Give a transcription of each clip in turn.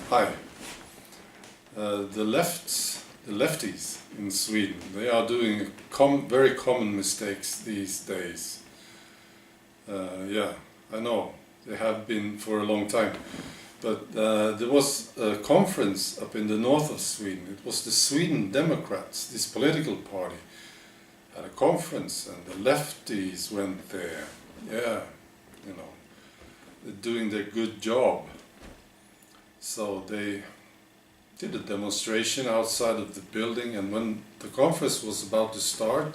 Hi. The lefties in Sweden, they are doing very common mistakes these days. Yeah, I know, they have been for a long time. But there was a conference up in the north of Sweden. It was the Sweden Democrats, this political party, had a conference and the lefties went there. Yeah, you know, they're doing their good job. So they did a demonstration outside of the building, and when the conference was about to start,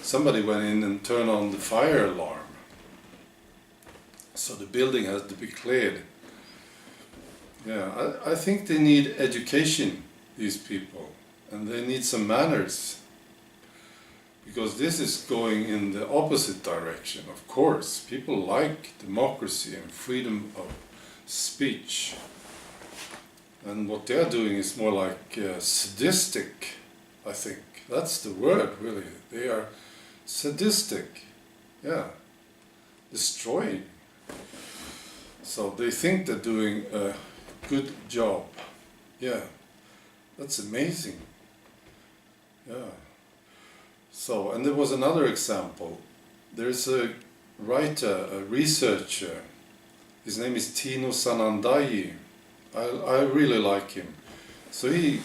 somebody went in and turned on the fire alarm. So the building had to be cleared. Yeah, I think they need education, these people, and they need some manners. Because this is going in the opposite direction, of course. People like democracy and freedom of speech. And what they're doing is more like sadistic, I think. That's the word, really. They are sadistic. Yeah. Destroying. So they think they're doing a good job. Yeah. That's amazing. Yeah. So, and there was another example. There's a writer, a researcher. His name is Tino Sanandaji. I really like him. So he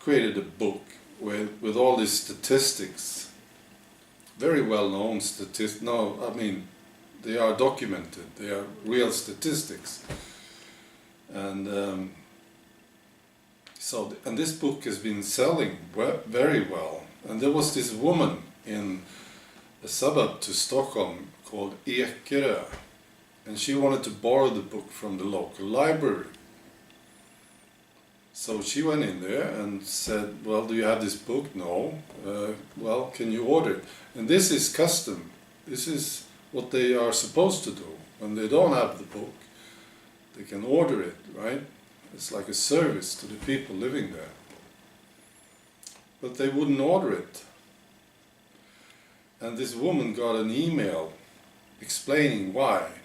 created a book with all these statistics, very well known statistics. No, I mean, they are documented, they are real statistics. And and this book has been selling very well. And there was this woman in a suburb to Stockholm called Ekerö, and she wanted to borrow the book from the local library. So she went in there and said, well, do you have this book? No. Well, can you order it? And this is custom. This is what they are supposed to do. When they don't have the book, they can order it, right? It's like a service to the people living there. But they wouldn't order it. And this woman got an email explaining why.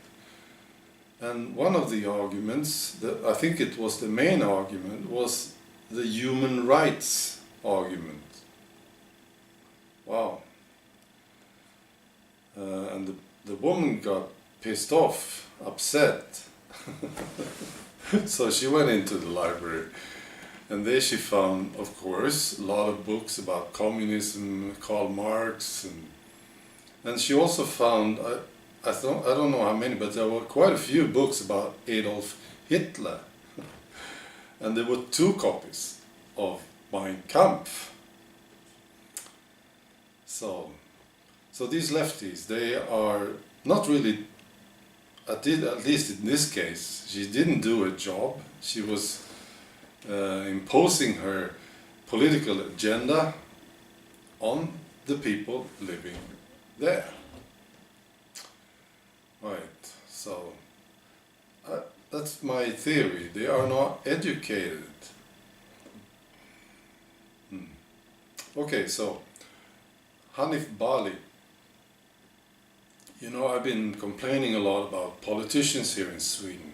And one of the arguments, I think it was the main argument, was the human rights argument. Wow. And the woman got pissed off, upset. So she went into the library, and there she found, of course, a lot of books about communism, Karl Marx, and she also found, I don't know how many, but there were quite a few books about Adolf Hitler. And there were 2 copies of Mein Kampf. So these lefties, they are not really, at least in this case, she didn't do a job. She was imposing her political agenda on the people living there. Right, so that's my theory. They are not educated. Okay, so Hanif Bali. You know, I've been complaining a lot about politicians here in Sweden.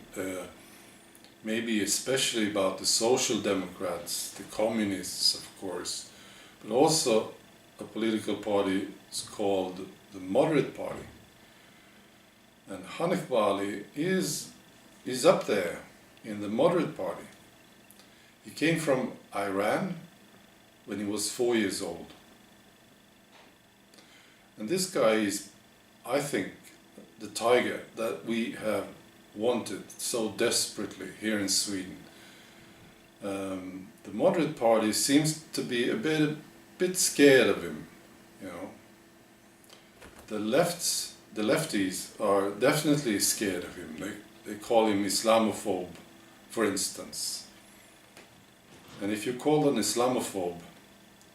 Maybe especially about the Social Democrats, the Communists, of course, but also a political party is called the Moderate Party. And Hanif Bali is up there in the Moderate Party. He came from Iran when he was 4 years old. And this guy is, I think, the tiger that we have wanted so desperately here in Sweden. The Moderate Party seems to be a bit scared of him, you know. The lefties are definitely scared of him. They call him Islamophobe, for instance. And if you're called an Islamophobe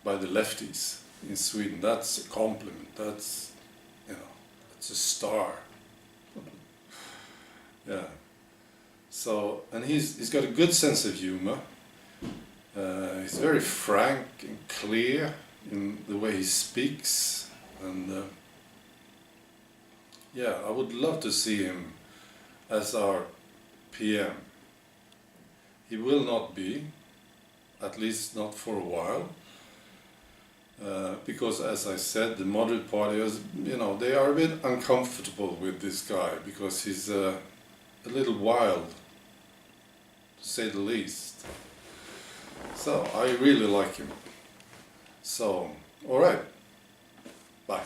by the lefties in Sweden, that's a compliment. That's, you know, it's a star. Yeah. So, and he's got a good sense of humor. He's very frank and clear in the way he speaks, and yeah, I would love to see him as our PM. He will not be, at least not for a while. Because, as I said, the moderate party is, they are a bit uncomfortable with this guy because he's a little wild, to say the least. So I really like him. So, all right, bye.